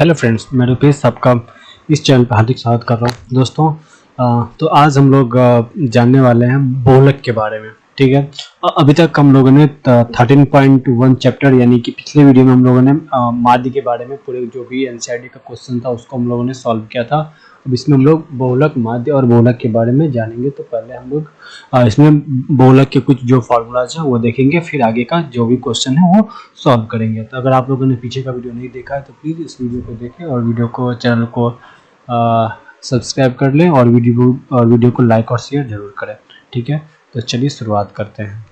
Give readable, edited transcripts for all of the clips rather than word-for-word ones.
Hello friends, मैं रुपेश आपका इस चैनल पर हार्दिक स्वागत कर रहा हूँ। दोस्तों तो आज हम लोग जानने वाले हैं बहुलक के बारे में। ठीक है, अभी तक हम लोगों ने 13.1 चैप्टर यानी कि पिछले वीडियो में हम लोगों ने माध्य के बारे में पूरे जो भी एनसीईआरटी का क्वेश्चन था उसको हम लोगों ने सॉल्व किया था। अब इसमें हम लोग बहुलक, माध्य और बहुलक के बारे में जानेंगे। तो पहले हम लोग इसमें बहुलक के कुछ जो फार्मूलाज हैं वो देखेंगे, फिर आगे का जो भी क्वेश्चन है वो सॉल्व करेंगे। तो अगर आप लोगों ने पीछे का वीडियो नहीं देखा है तो प्लीज़ इस वीडियो को देखें और चैनल को सब्सक्राइब कर लें और वीडियो को लाइक और शेयर जरूर करें। ठीक है, तो चलिए शुरुआत करते हैं।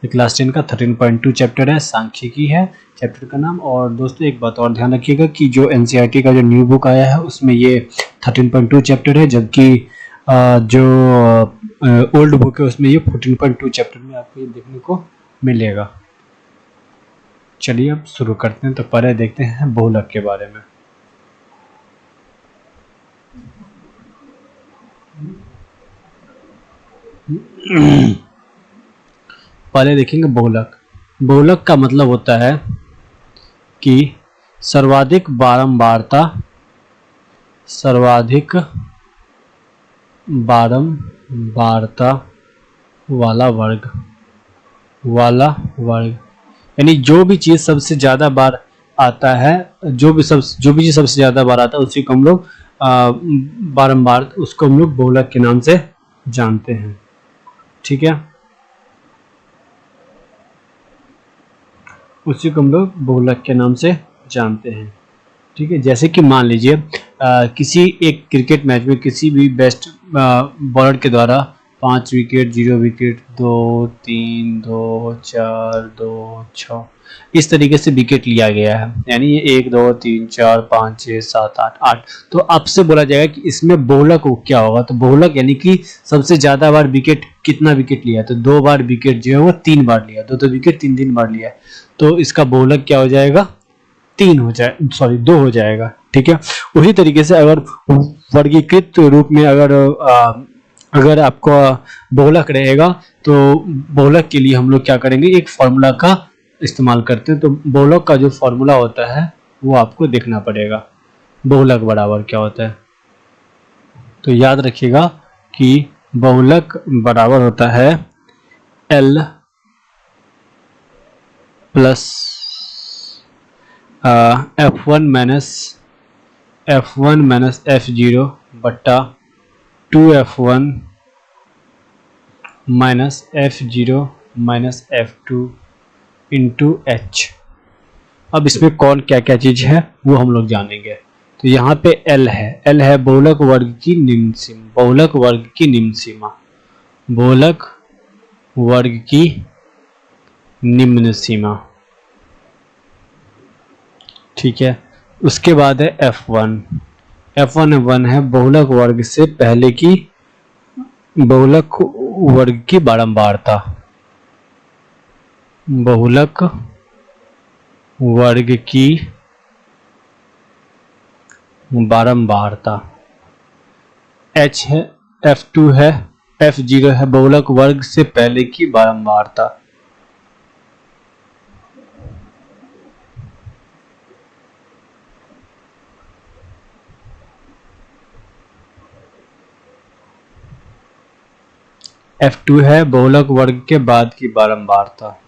ये क्लास 10 का 13.2 चैप्टर है, सांख्यिकी है चैप्टर का नाम। और दोस्तों एक बात और ध्यान रखिएगा कि जो एनसीईआरटी का जो न्यू बुक आया है उसमें ये 13.2 चैप्टर है, जबकि जो ओल्ड बुक है उसमें ये 14.2 चैप्टर में आपको ये देखने को मिलेगा। चलिए अब शुरू करते हैं। तो पहले देखते हैं बहुलक के बारे में। पहले देखेंगे बहुलक। बहुलक का मतलब होता है कि सर्वाधिक बारंबारता वाला वर्ग यानी जो भी चीज सबसे ज्यादा बार आता है, जो भी चीज सबसे ज्यादा बार आता है उसी को हम लोग बारंबार उसको हम लोग बहुलक के नाम से जानते हैं। ठीक है, उसी को हम लोग बहुलक के नाम से जानते हैं। ठीक है, जैसे कि मान लीजिए किसी एक क्रिकेट मैच में किसी भी बेस्ट बॉलर के द्वारा 5 विकेट, 0 विकेट, 2, 3, 2, 4, 2, 6 इस तरीके से विकेट लिया गया है, यानी ये 1, 2, 3, 4, 5, 6, 7, 8। तो आपसे बोला जाएगा कि इसमें बहुलक क्या होगा। तो बहुलक यानी कि सबसे ज्यादा बार विकेट कितना विकेट लिया है। तो 2 बार विकेट जो है वो 3 बार लिया, 2 विकेट 3 बार लिया है, तो इसका बहुलक क्या हो जाएगा, 2 हो जाएगा। ठीक है, उसी तरीके से अगर वर्गीकृत रूप में अगर आपका बहुलक रहेगा तो बहुलक के लिए हम लोग क्या करेंगे, एक फॉर्मूला का इस्तेमाल करते हैं। तो बहुलक का जो फॉर्मूला होता है वो आपको देखना पड़ेगा। बहुलक बराबर क्या होता है, तो याद रखिएगा कि बहुलक बराबर होता है L plus F1 minus F0 बट्टा 2F1 minus F0 minus F2 into H। अब इसमें कौन क्या क्या चीज है वो हम लोग जानेंगे। तो यहाँ पे L है बहुलक वर्ग की निम्न सीमा। बहुलक वर्ग की निम्न सीमा। ठीक है, उसके बाद है F1 है बहुलक वर्ग से पहले की बहुलक वर्ग की बारंबारता। बहुलक वर्ग की बारंबारता। H है, F2 है, F0 है बहुलक वर्ग से पहले की बारंबारता। F2 है बहुलक वर्ग के बाद की बारंबारता।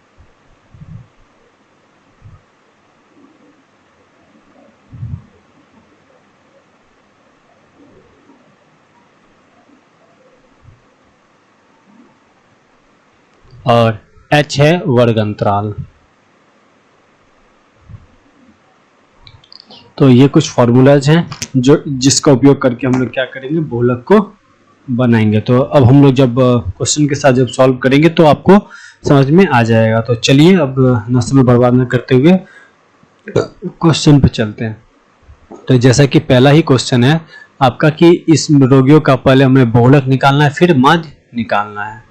और H है वर्ग अंतराल। तो ये कुछ फॉर्मूलाज हैं जिसका उपयोग करके हम लोग क्या करेंगे, बहुलक को बनाएंगे। तो अब हम लोग जब क्वेश्चन के साथ जब सॉल्व करेंगे तो आपको समझ में आ जाएगा। तो चलिए अब न समय बर्बाद न करते हुए क्वेश्चन पे चलते हैं। तो जैसा कि पहला ही क्वेश्चन है आपका कि इस रोगियों का पहले हमें बहुलक निकालना है फिर माध्य निकालना है।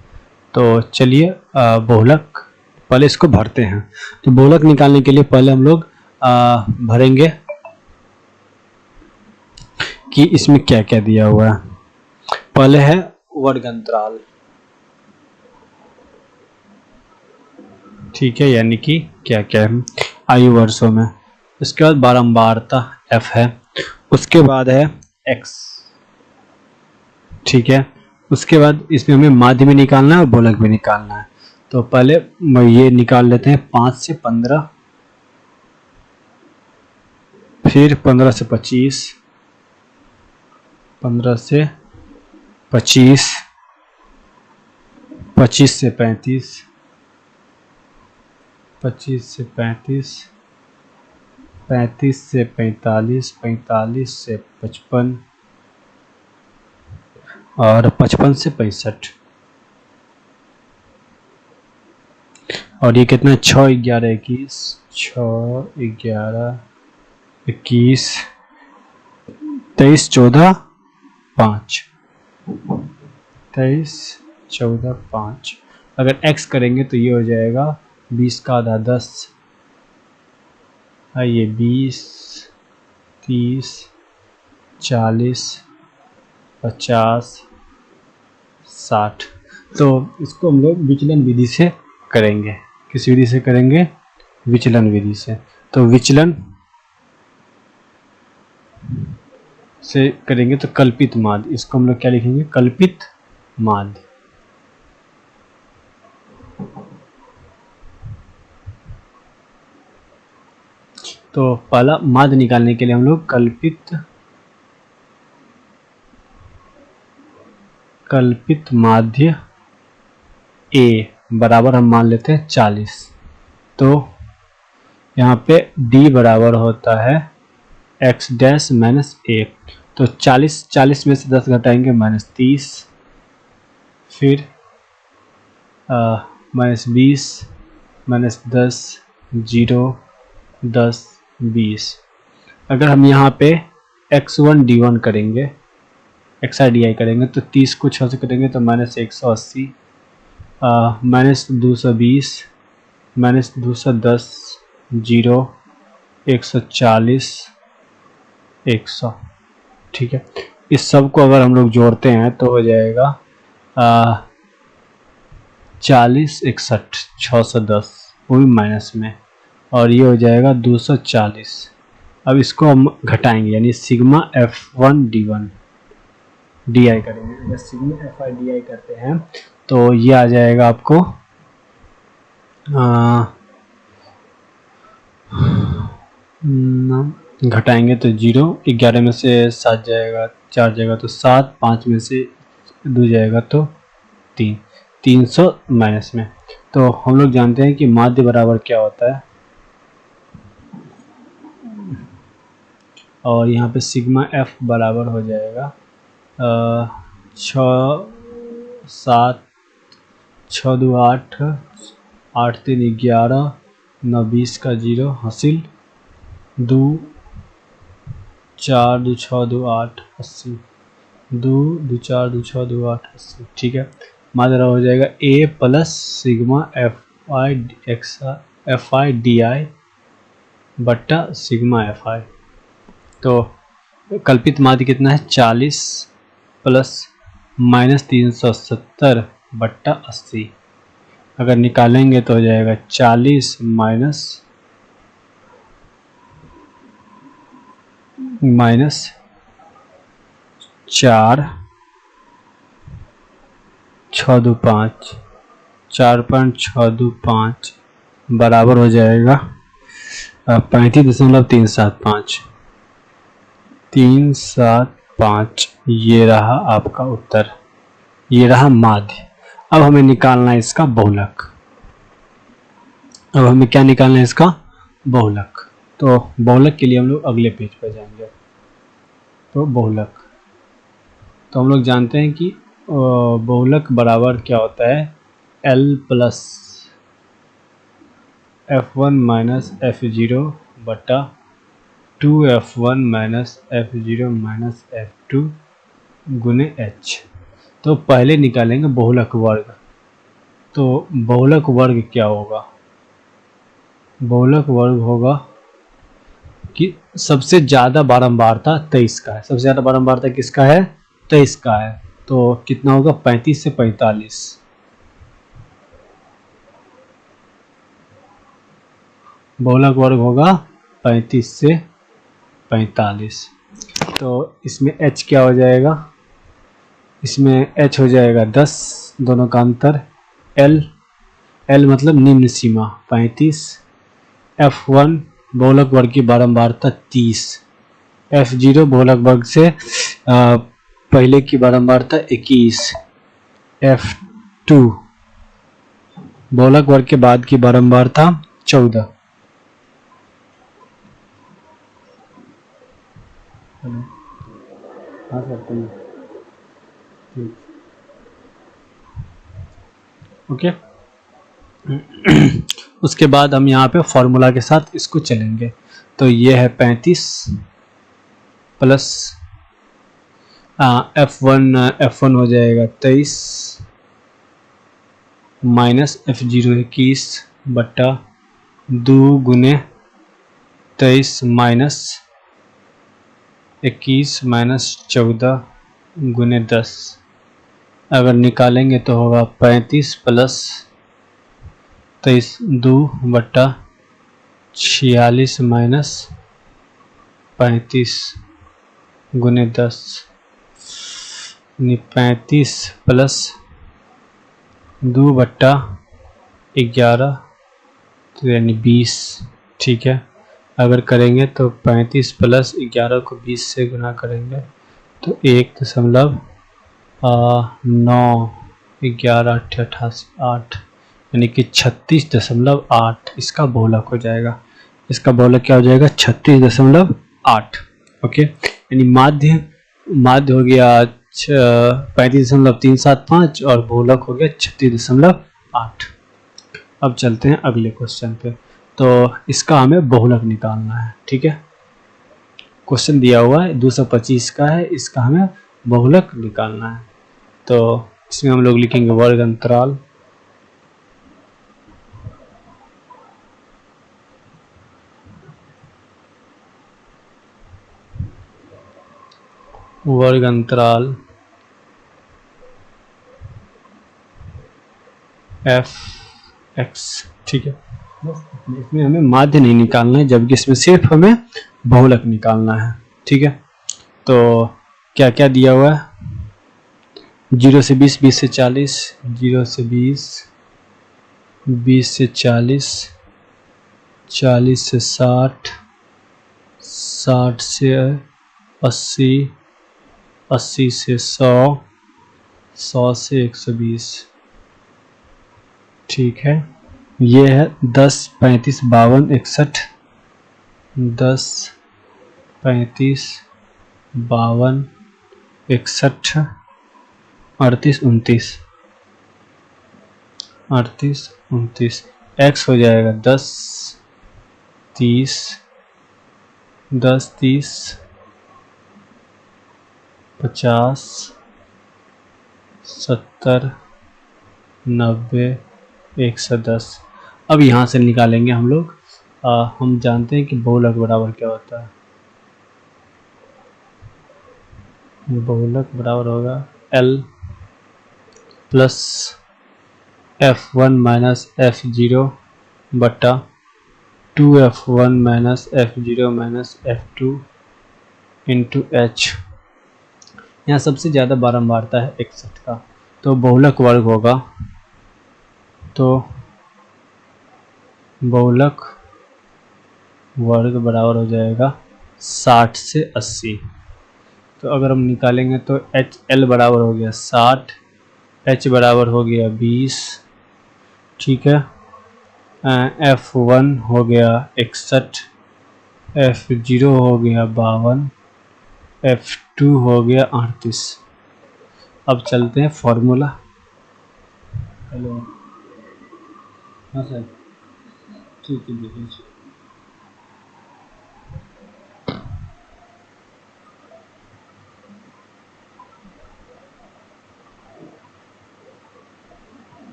तो चलिए बहुलक पहले इसको भरते हैं। तो बहुलक निकालने के लिए पहले हम लोग भरेंगे कि इसमें क्या क्या दिया हुआ है। पहले है वर्ग अंतराल। ठीक है, यानी कि क्या क्या है आयु वर्षों में। उसके बाद बारंबारता f है, उसके बाद है x, ठीक है। उसके बाद इसमें हमें माध्य भी निकालना है और बहुलक भी निकालना है। तो पहले ये निकाल लेते हैं 5 से 15, फिर 15 से 25, 15 से 25, 25 से 35, 25 से 35, 35 से 45, 45 से 55 और 55 से 65। और ये कितना, 6 11 21, 6 11 21, 23 14 5, 23 14 5। अगर x करेंगे तो ये हो जाएगा 20 का आधा 10, ये 20 30 40 50 60। तो इसको हम लोग विचलन विधि से करेंगे। किस विधि से करेंगे? विचलन विधि से। तो विचलन से करेंगे तो कल्पित माध्य, इसको हम लोग क्या लिखेंगे? कल्पित माध्य। तो पहला माध्य निकालने के लिए हम लोग कल्पित माध्य A बराबर हम मान लेते हैं 40। तो यहाँ पे D बराबर होता है x डैश माइनस 1। तो 40 में से 10 घटाएंगे -30, फिर -20, -10, 0, 10, 20। अगर हम यहाँ पे x1 d1 करेंगे, xi di करेंगे तो 30 को 6 से करेंगे तो -180, -220, -210, 0, 140, 100, ठीक है। इस सब को अगर हम लोग जोड़ते हैं तो हो जाएगा 40 61 610, वो भी माइनस में, और ये हो जाएगा 240। अब इसको हम घटाएंगे, यानी सिग्मा f1 d1 di करेंगे। अगर सिग्मा fi di करते हैं तो ये आ जाएगा आपको घटाएंगे तो 0, 11 में से 7 जाएगा, 4 जाएगा तो 7, 5 में से 2 जाएगा तो 3, 300 माइनस में। तो हम लोग जानते हैं कि माध्य बराबर क्या होता है, और यहाँ पे सिग्मा f बराबर हो जाएगा 6 7 6 2 8 8 3 11 9 20 का 0 हासिल 2 4 2 6 2 8 80 2 2 4 2 6 2 8 80, ठीक है। मात्रा हो जाएगा a plus sigma fi di बट्टा सिग्मा fi। तो कल्पित माध्य कितना है? 40 प्लस -370 बट्टा 80। अगर निकालेंगे तो हो जाएगा 40 माइनस 4 6 2 5 4.625 बराबर हो जाएगा 35.375 375। ये रहा आपका उत्तर, ये रहा माध्य। अब हमें निकालना है इसका बहुलक। अब हमें क्या निकालना है? इसका बहुलक। तो बहुलक के लिए हम लोग अगले पेज पर जाएंगे। तो बहुलक, तो हम लोग जानते हैं कि बहुलक बराबर क्या होता है? L plus f1 minus f0 बटा 2f1 minus f0 minus f2 गुने h। तो पहले निकालेंगे बहुलक वर्ग। तो बहुलक वर्ग क्या होगा? बहुलक वर्ग होगा कि सबसे ज़्यादा बारंबारता 23 का है। सबसे ज़्यादा बारंबारता किसका है? 23 का है। तो कितना होगा? 35 से 45। बहुलक वर्ग होगा 35 से 45। तो इसमें h क्या हो जाएगा, इसमें h हो जाएगा 10, दोनों का अंतर। l मतलब निम्न सीमा 35, f1 बहुलक वर्ग की बारंबारता 30, f0 बहुलक वर्ग से पहले की बारंबारता 21, f2 बहुलक वर्ग के बाद की बारंबारता 14। ओके। उसके बाद हम यहाँ पे फॉर्मूला के साथ इसको चलेंगे। तो ये है 35 प्लस F1 हो जाएगा 23 माइनस F0 21 बट्टा 2 गुने 23 माइनस 21 माइनस 14 गुने 10। अगर निकालेंगे तो होगा 35 प्लस 23 2 बट्टा 46 माइनस 35 गुने 10, 35 प्लस 2 बट्टा 11 तो यानी 20। ठीक है, अगर करेंगे तो 35 प्लस 11 को 20 से गुना करेंगे तो 1.9 11 88 8 यानी कि 36.8 इसका बहुलक हो जाएगा। इसका बहुलक क्या हो जाएगा 36.8। ओके, यानी माध्य हो गया 35.375 और बहुलक हो गया 36.8। अब चलते हैं अगले क्वेश्चन पे। तो इसका हमें बहुलक निकालना है। ठीक है, क्वेश्चन दिया हुआ है 225 का है, इसका हमें बहुलक निकालना है। तो इसमें हम लोग लिखेंगे वर्ग अंतराल f x। ठीक है, इसमें हमें माध्य नहीं निकालना है, जबकि इसमें सिर्फ हमें बहुलक निकालना है। ठीक है, तो क्या क्या दिया हुआ है, 0 से 20, 20 से 40, 0 से 20, 20 से 40, 40 से 60, 60 से 80, 80 से 100, 100 से 120। ठीक है, ये है 10 35 52 61, 10 35 52 61 38 29, 38 29। x हो जाएगा 10 30, 10 30 50 70 90 110। अब यहाँ से निकालेंगे हम लोग। हम जानते हैं कि बहुलक बराबर क्या होता है। बहुलक बराबर होगा L plus F1 minus F0 बटा 2F1 minus F0 minus F2 into H। यहाँ सबसे ज़्यादा बारंबारता है 61 का, तो बहुलक वर्ग होगा, तो बहुलक वर्ग बराबर हो जाएगा 60 से 80। तो अगर हम निकालेंगे तो L बराबर हो गया 60, H बराबर हो गया 20। ठीक है, F1 हो गया 61, F0 हो गया 52, F2 हो गया 38। अब चलते हैं फॉर्मूला। हेलो, हाँ सर, ठीक है देखिए।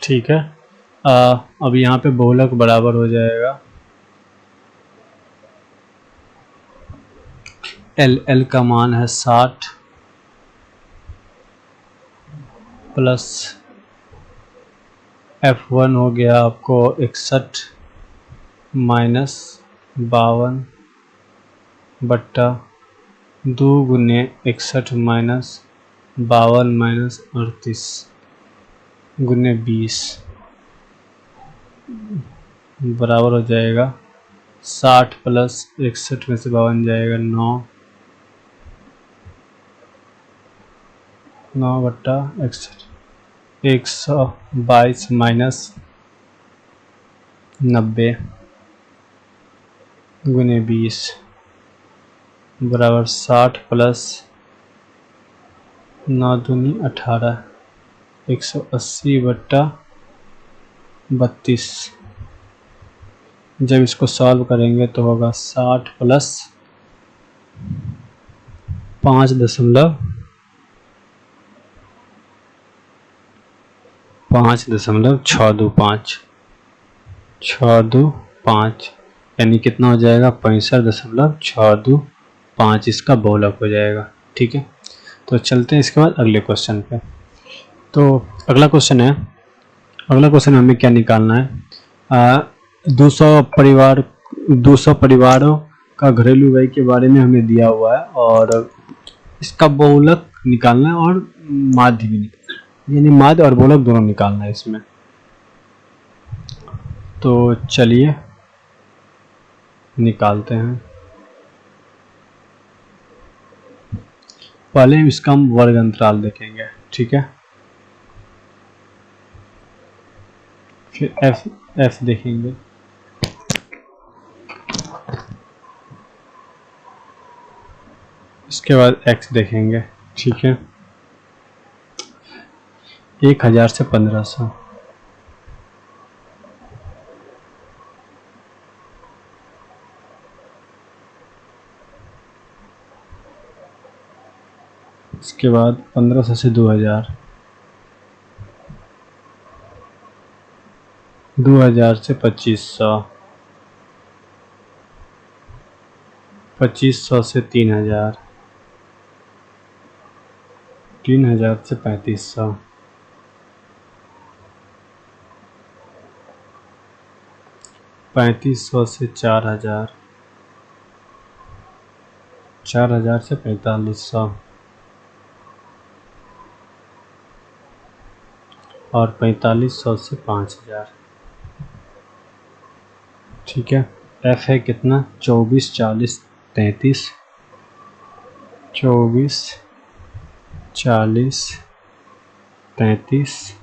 ठीक है। अब यहाँ पे बहुलक बराबर हो जाएगा एल का मान है 60 प्लस F1 हो गया आपको 61 माइनस 52 बट्टा 2 गुने 61 माइनस 52 माइनस 38 गुने 20 बराबर हो जाएगा 60 प्लस 61 में से 52 जाएगा 9 बट्टा 61 122 माइनस 90 गुने 20 बराबर 60 प्लस 9 दूनी 18 180 बट्टा 32। जब इसको सॉल्व करेंगे तो होगा 60 प्लस 5.625 यानी कितना हो जाएगा 65.625 इसका बहुलक हो जाएगा। ठीक है, तो चलते हैं इसके बाद अगले क्वेश्चन पे। तो अगला क्वेश्चन हमें क्या निकालना है, 200 परिवारों का घरेलू व्यय के बारे में हमें दिया हुआ है और इसका बहुलक निकालना है और माध्य भी निकालना है, यानी माध्य और बहुलक दोनों निकालना है इसमें। तो चलिए निकालते हैं। पहले इसका हम वर्ग अंतराल देखेंगे। ठीक है, फिर एफ देखेंगे, इसके बाद एक्स देखेंगे। ठीक है, 1000 से 1500, इसके बाद 1500 से 2000, 2000 से 2500, 2500 से 3000, 3000 से 3500, 3500 से 4000, 4000 से 4500 और 4500 से 5000। ठीक है, एफ है कितना 24, 40, 33, 24, 40, 33,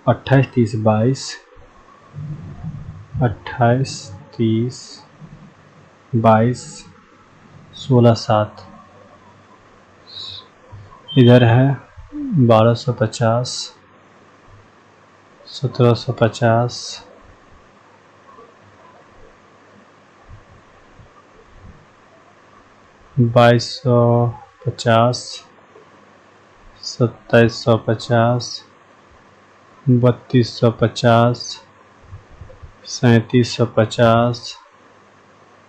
28, 30, 22, 28, 30, 22, 16, 7, इधर है 1250, 1750, 2250, 2750, 3250, 3750,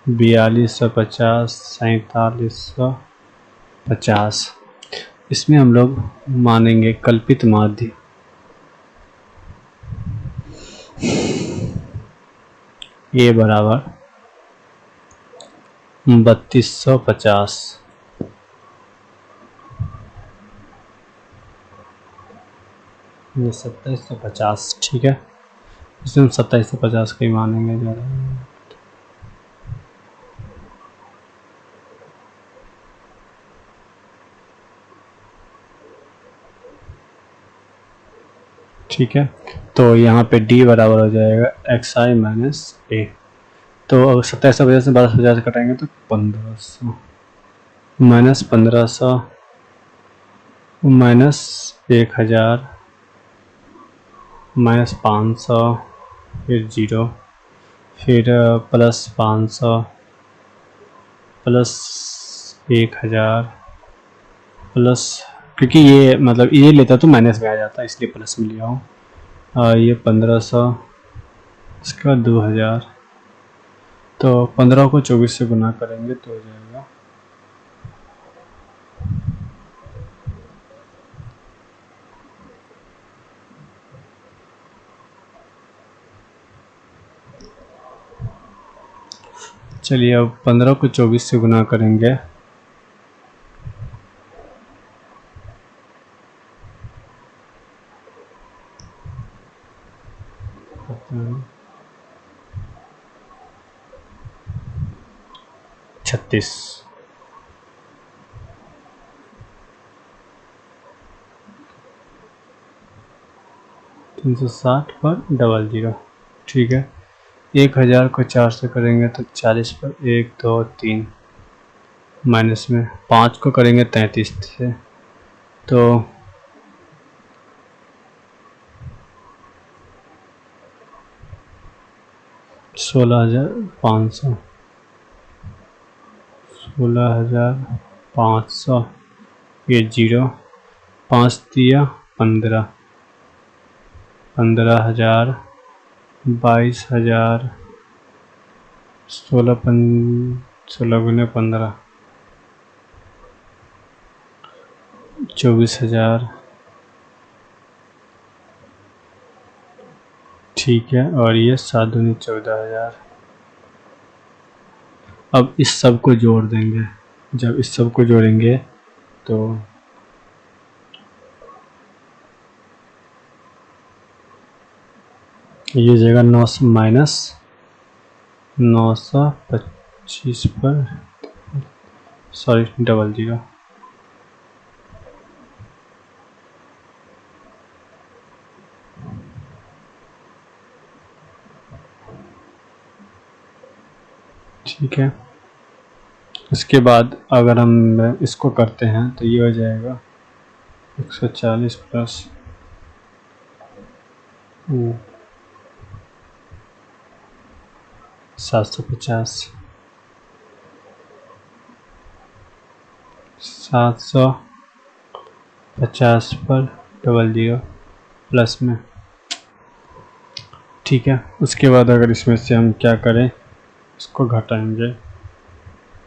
4250, 4750। इसमें हम लोग मानेंगे कल्पित माध्य। ये बराबर 3250, ये 2750। ठीक है, इसमें हम 2750 का ही मानेंगे ज़्यादा। ठीक है, तो यहाँ पे d बराबर हो जाएगा xi माइनस ए। तो अगर 2750 से 1250 कटाएंगे तो 1500 माइनस 1500 माइनस 1000 माइनस 500, फिर 0, फिर प्लस 500 प्लस 1000 प्लस, क्योंकि ये मतलब ये लेता तो माइनस में आ जाता इसलिए प्लस में लिया हूँ, ये 1500, इसका 2000। तो 15 को 24 से गुना करेंगे तो हो जाएगा चलिए अब 15 को 24 से गुना करेंगे 36। 360 पर 00। ठीक है, 1000 को 4 से करेंगे तो 40 पर 1 2 3 माइनस में 5 को करेंगे 33 से तो 16,500। 16,500 ये 0, 5 दिया 15, 15,000, 22,000, 16 गुने 15, 24,000। ठीक है, और ये 7 दूनी 14,000। अब इस सब को जोड़ देंगे, जब इस सब को जोड़ेंगे तो ये हो जाएगा 900 माइनस 925 पर सॉरी 00। ठीक है, उसके बाद अगर हम इसको करते हैं तो ये हो जाएगा 140 प्लस 750, 750 पर 00 प्लस में। ठीक है, उसके बाद अगर इसमें से हम क्या करें, इसको घटाएंगे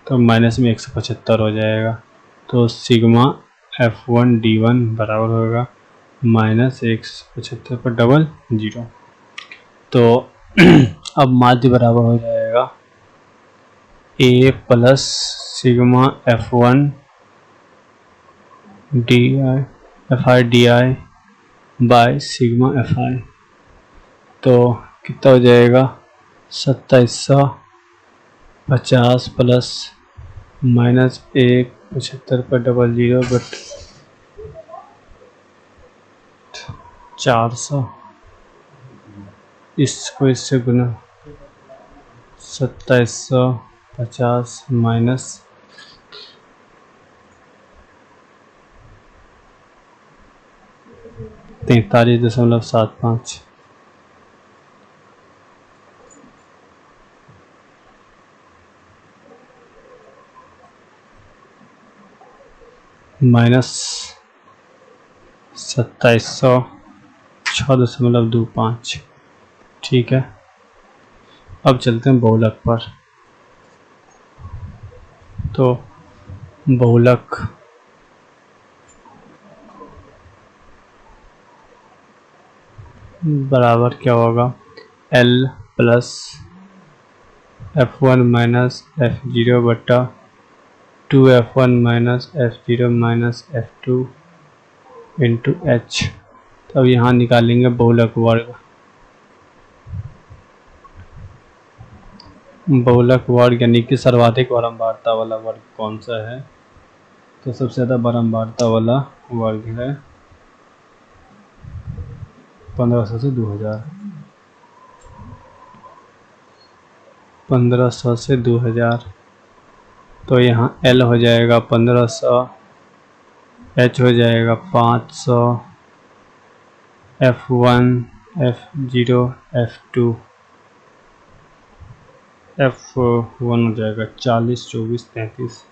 तो माइनस में 175 हो जाएगा। तो सिग्मा F1D1 बराबर होगा माइनस 175 पर 00। तो अब माध्य बराबर हो जाएगा A plus sigma F1 DI by sigma FI। तो कितना हो जाएगा 2750 प्लस माइनस 175 पर 00 बट 400, इसको इससे गुना 2750 माइनस 43.75 माइनस 2706.25। ठीक है, अब चलते हैं बहुलक पर। तो बहुलक बराबर क्या होगा L plus F1 minus F0 बटा 2F1 minus F0 minus F2 into H। तो अब यहाँ निकालेंगे बहुलक वर्ग। बहुलक वर्ग यानी कि सर्वाधिक बारंबारता वाला वर्ग कौन सा है, तो सबसे ज़्यादा बारंबारता वाला वर्ग है 1500 से 2000। 1500 से 2000 तो यहाँ L हो जाएगा 1500, H हो जाएगा 500, F1 F0 F2 F1 हो जाएगा 40 24 33,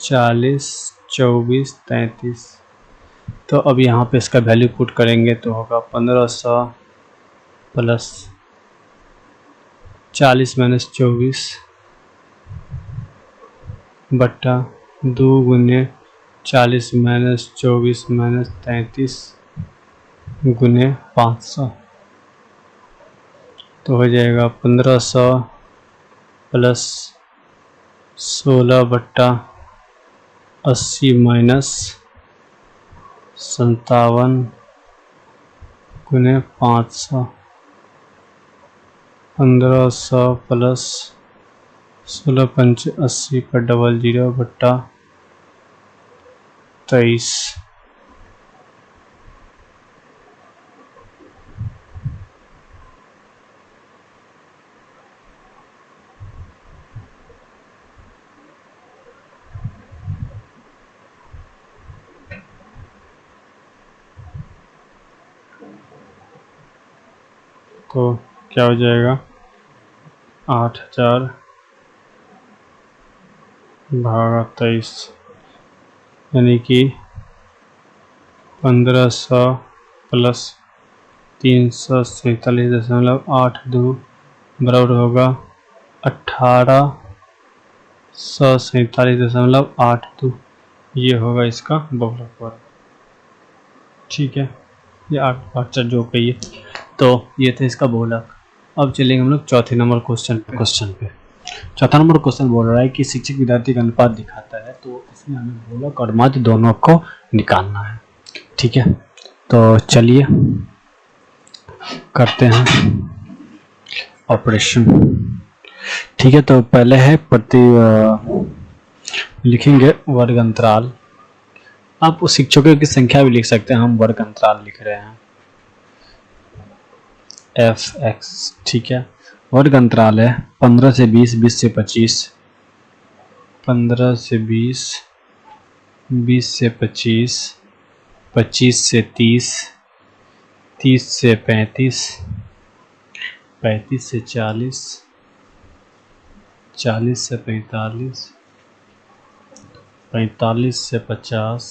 40 24 33। तो अब यहाँ पे इसका वैल्यू पुट करेंगे तो होगा 1500 प्लस 40 माइनस 24 बट्टा 2 गुने 40 माइनस 24 माइनस 33 गुने 500, तो हो जाएगा 1500 प्लस 16 बट्टा 80 माइनस 57 गुने 500, 1500 प्लस 16 पंच 80 पर डबल 0 बट्टा 23, तो क्या हो जाएगा 8000 भागा 23, यानी कि 1500 प्लस 347.82 बराबर होगा 1847.82। ये होगा इसका बहुलक वर्ग। ठीक है, ये 8 जो कहिए, तो ये था इसका बहुलक। अब चलेंगे हम लोग चौथे नंबर क्वेश्चन पे। चौथा नंबर क्वेश्चन बोल रहा है कि शिक्षक विद्यार्थी का अनुपात दिखाता है, तो इसमें हमें बहुलक और माध्य दोनों को निकालना है। ठीक है, तो चलिए करते हैं ऑपरेशन। ठीक है, तो पहले है लिखेंगे वर्ग अंतराल। आप उस शिक्षकों की संख्या भी लिख सकते हैं, हम वर्ग अंतराल लिख रहे हैं f(x). ठीक है, वर्ग अंतराल है 15 से 20, 20 से 25, 15 से 20, 20 से 25, 25 से 30, 30 से 35, 35 से 40, 40 से 45, 45 से 50,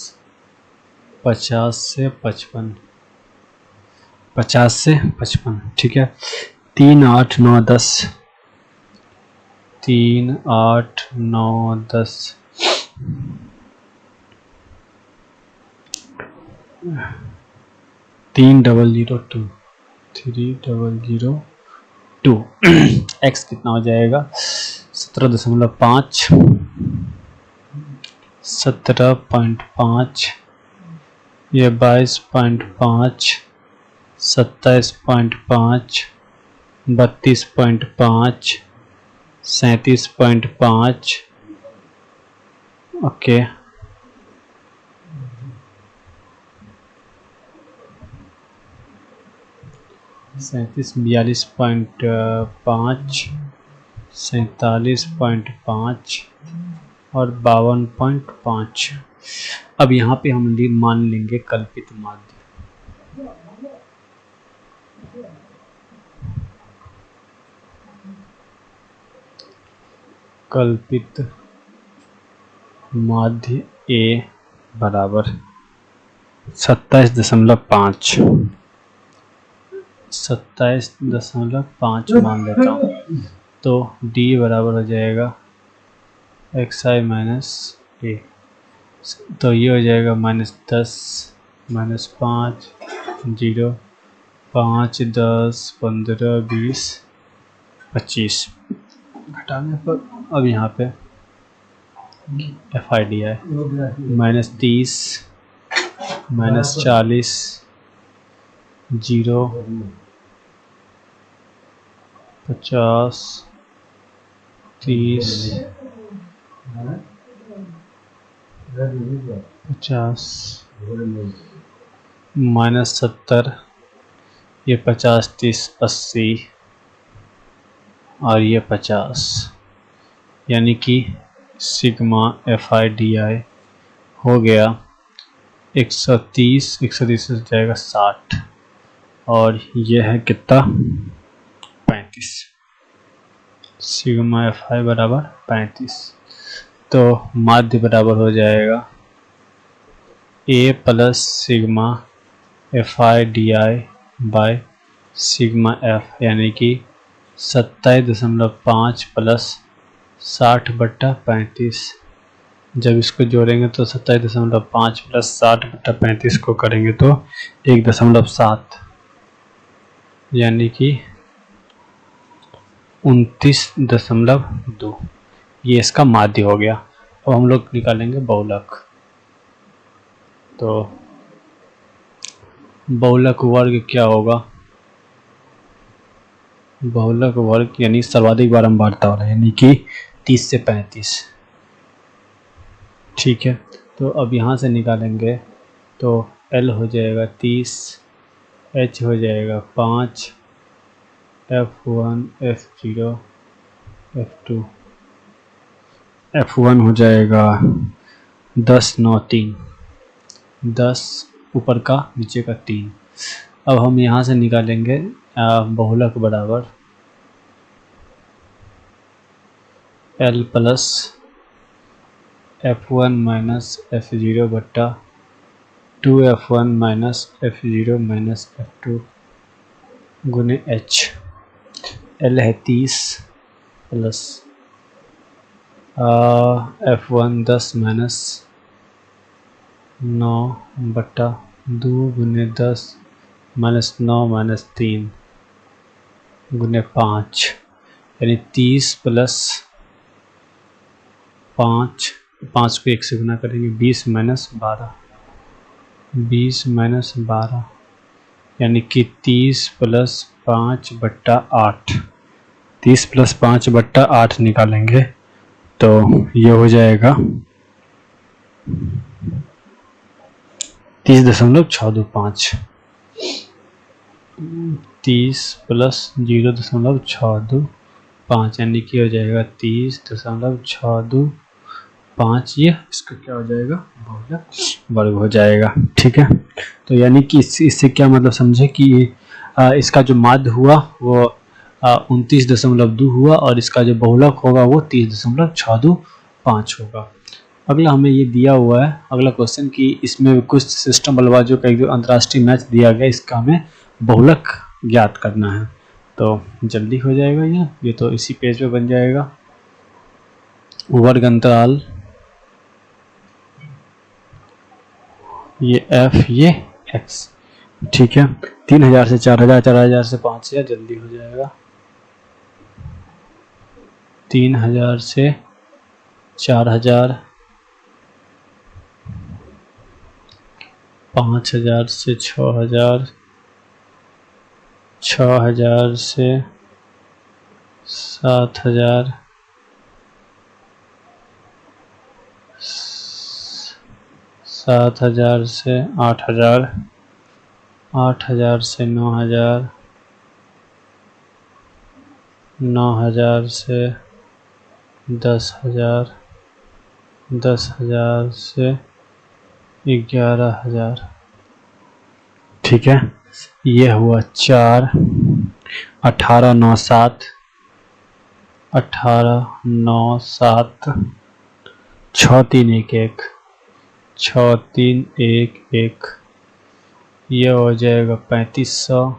50 से 55, 50 से 55। ठीक है, 3, 8, 9, 10, 3, 8, 9, 10, 3002, 3002। x कितना हो जाएगा 17.5, 17.5, ये 22.5, 27.5, 32.5, 37.5। ओके, 37, 42.5, 47.5 और 52.5। अब यहाँ पे हम मान लेंगे कल्पित माध्य। कल्पित माध्य A बराबर 27.5, 27.5 मान लेता हूँ, तो D बराबर हो जाएगा xi माइनस a, तो ये हो जाएगा -10, -5, 0, 5, 10, 15, 20, 25 घटाने पर अब यहाँ पे FID है -30, -40, 0, 50, 30, 50, -70, ये 50, 30, 80 और ये 50, यानी कि सिग्मा FIDI हो गया 130, 130 से जाएगा 60 और ये है कितना 35, सिग्मा FI बराबर 35। तो माध्य बराबर हो जाएगा A plus sigma F I D I by sigma F, यानी कि 27.5 प्लस 60/35। जब इसको जोड़ेंगे तो 27.5 प्लस 60/35 को करेंगे तो 1.7, यानी कि 29.2। ये इसका माध्य हो गया। अब हम लोग निकालेंगे बहुलक। तो बहुलक वर्ग क्या होगा? बहुलक वर्ग यानी सर्वाधिक बारंबारता वाला, यानी कि 30 से 35। ठीक है, तो अब यहाँ से निकालेंगे तो L हो जाएगा 30, H हो जाएगा 5, F1 F0 F2, F1 हो जाएगा 10 9 3, 10 ऊपर का नीचे का 3। अब हम यहाँ से निकालेंगे बहुलक बराबर L plus F1 minus F0 बट्टा 2F1 minus F0 minus F2 गुने H। L है 30 प्लस F1 10 माइनस 9 बट्टा 2 गुने 10 माइनस 9 माइनस 3 गुने 5, यानी 30 प्लस 5 को 1 से गुना करेंगे 20 माइनस 12, 20 माइनस 12, यानी कि 30 प्लस 5/8, 30 प्लस 5/8 निकालेंगे तो ये हो जाएगा 30.625। 30 प्लस 0.625, यानी कि हो जाएगा 30.625। ये इसका क्या हो जाएगा? बहुलक वर्ग हो जाएगा। ठीक है, तो यानी कि इससे क्या मतलब समझे कि इसका जो माध्य हुआ वो 29.2 हुआ और इसका जो बहुलक होगा वो 30.625 होगा। अगला हमें ये दिया हुआ है अगला क्वेश्चन कि इसमें कुछ सिस्टम बल्लेबाजों का एक अंतर्राष्ट्रीय मैच दिया गया, इसका हमें बहुलक ज्ञात करना है। तो जल्दी हो जाएगा ये तो इसी पेज पे बन जाएगा। वर्ग अंतराल ये F ये X। ठीक है, 3000 से 4000, 4000 से 5000, जल्दी हो जाएगा। 3000 से 4000, 5000 से 6000, 6000 से 7000, 7000 से 8000, 8000 से 9000, 9000 से 10,000, 10,000 से 11,000। ठीक है, ये हुआ 4, 18 9 7, 18 9 7, 6 3 1 1, 6 3 1 1, ये हो जाएगा 3500,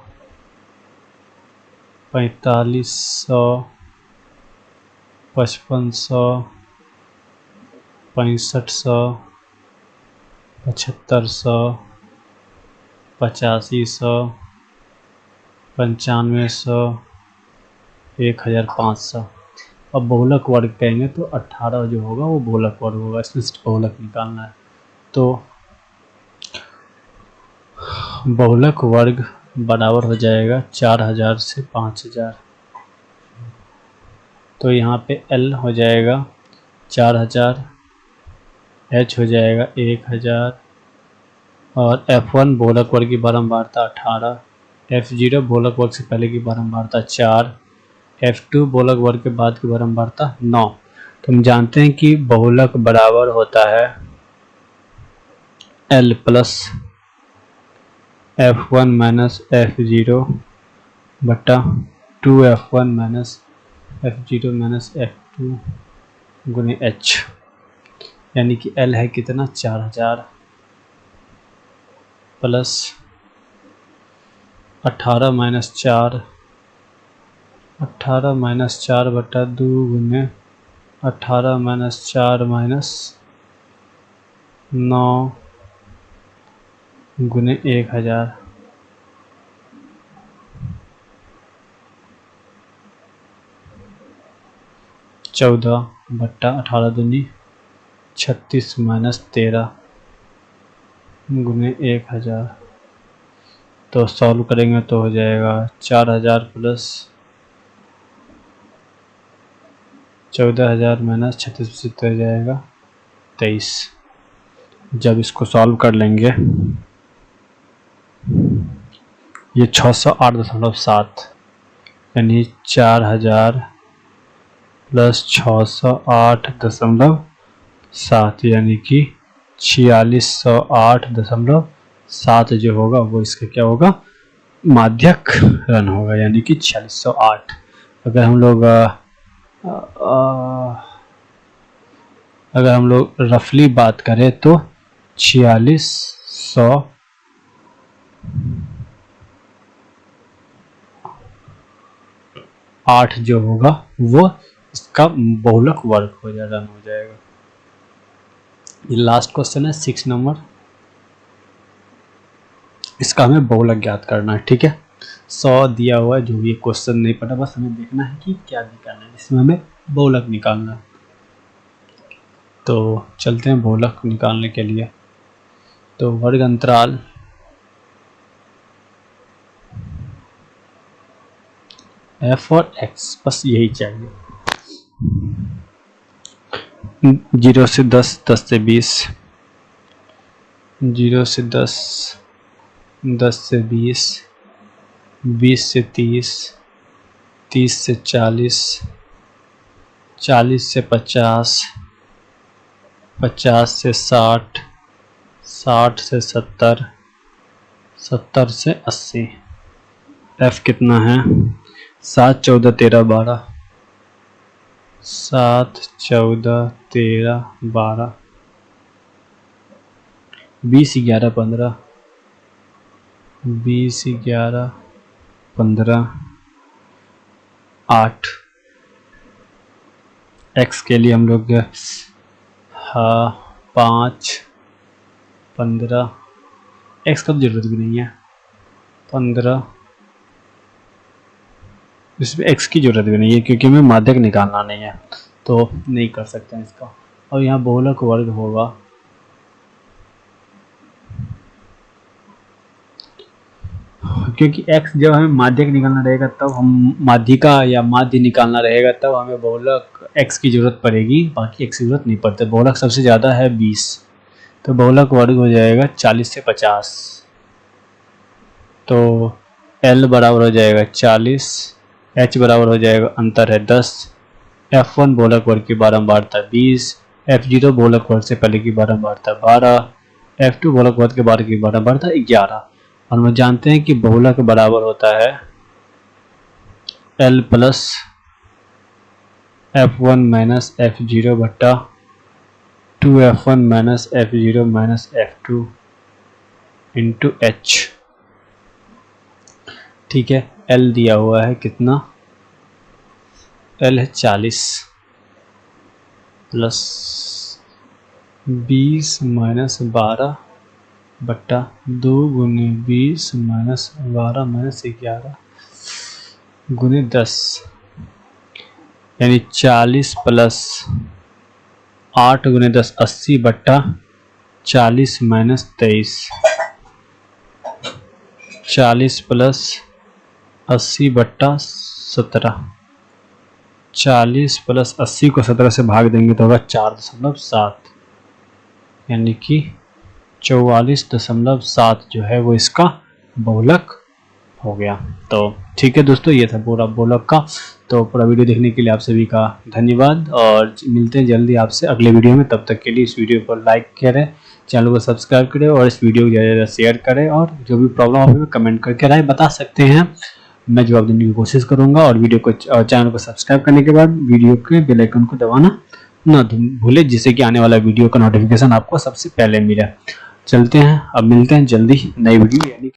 4500, 5500, 6500, 7500, 8500, 9500, 1500। अब बहुलक वर्ग कहेंगे तो 18 जो होगा वो बहुलक वर्ग होगा, इसमें से बहुलक निकालना है। तो बहुलक वर्ग बराबर हो जाएगा 4000 से 5000। तो यहाँ पे L हो जाएगा 4000, H हो जाएगा 1000 और F1 बहुलक वर्ग की बारंबारता 18, F0 बहुलक वर्ग से पहले की बारंबारता 4, F2 बहुलक वर्ग के बाद की बारंबारता 9। तो हम जानते हैं कि बहुलक बराबर होता है L plus F1 minus F0 बट्टा 2F1 minus F0 minus F2 गुने H, यानी कि L है कितना? 4000 प्लस 18 माइनस 4, 18 माइनस 4 बटा 2 गुने 18 माइनस 4 माइनस 9 गुने 1000, 14 बट्टा 18 दूनी 36 माइनस 13 गुने 1000। तो सॉल्व करेंगे तो हो जाएगा 4000 प्लस 14000 माइनस 36 हो जाएगा 23। जब इसको सॉल्व कर लेंगे ये 608.7 यानी 4000 प्लस 608.7 यानी कि 4608.7 जो होगा वो इसका क्या होगा, माध्यक रन होगा, यानी कि 4608। अगर हम लोग रफली बात करें तो 4608 जो होगा वो इसका बहुलक वर्ग हो जाएगा, रन हो जाएगा। ये लास्ट क्वेश्चन है 6 नंबर, इसका हमें बहुलक ज्ञात करना है। ठीक है, 100 दिया हुआ है, जो भी क्वेश्चन नहीं पता, बस हमें देखना है कि क्या निकालना है, इसमें हमें बहुलक निकालना है। तो चलते हैं बहुलक निकालने के लिए। तो वर्ग अंतराल f और x, बस यही चाहिए। 0 से 10, 10 से 20, 0 से 10, 10 से 20, 20 से 30, 30 से 40, 40 से 50, 50 से 60, 60 से 70, 70 से 80। f कितना है, 7, 14, 13, 12, 7, 14, 13, 12, 20, 11, 15, 20, 11, 15, 8। x के लिए हम लोग 5, 15, x का जरूरत भी नहीं है, 15, इसमें x की जरूरत भी नहीं है क्योंकि हमें माध्यक निकालना नहीं है, तो नहीं कर सकते हैं इसका। और यहाँ बहुलक वर्ग होगा क्योंकि x जब हमें माध्यक निकालना रहेगा तब हम माध्यिका या माध्य निकालना रहेगा तब हमें बहुलक x की जरूरत पड़ेगी, बाकी x की जरूरत नहीं पड़ती। बहुलक सबसे ज़्यादा है 20, तो बहुलक वर्ग हो जाएगा 40 से 50। तो L बराबर हो जाएगा 40, H बराबर हो जाएगा अंतर है 10, F1 बहुलक वर्ग की बारंबारता 20, F0 बहुलक वर्ग से पहले की बारंबारता 12, F2 बहुलक वर्ग के बाद की बारंबारता 11। और हम जानते हैं कि बहुलक बराबर होता है L plus F1 minus F0 बट्टा 2F1 minus F0 minus F2 into H। ठीक है, L दिया हुआ है कितना, L है 40 प्लस 20 माइनस 12 बट्टा 2 गुने 20 माइनस 12 माइनस 11 गुने 10, यानी 40 प्लस 8 गुने 10 80 बट्टा 40 माइनस 23, 40 प्लस 80 बट्टा 17, 40 प्लस 80 को 17 से भाग देंगे तो होगा 4.7, यानी कि 44.7 जो है वो इसका बहुलक हो गया। तो ठीक है दोस्तों, ये था पूरा बहुलक का। तो पूरा वीडियो देखने के लिए आप सभी का धन्यवाद और मिलते हैं जल्दी आपसे अगले वीडियो में। तब तक के लिए इस वीडियो को लाइक करें, चैनल को सब्सक्राइब करें और इस वीडियो को ज़्यादा से शेयर करें, और जो भी प्रॉब्लम हो कमेंट करके राय बता सकते हैं, मैं जवाब देने की कोशिश करूंगा। और वीडियो को चैनल को सब्सक्राइब करने के बाद वीडियो के बेल आइकन को दबाना ना भूले, जिससे कि आने वाला वीडियो का नोटिफिकेशन आपको सबसे पहले मिले। चलते हैं, अब मिलते हैं जल्दी नई वीडियो यानी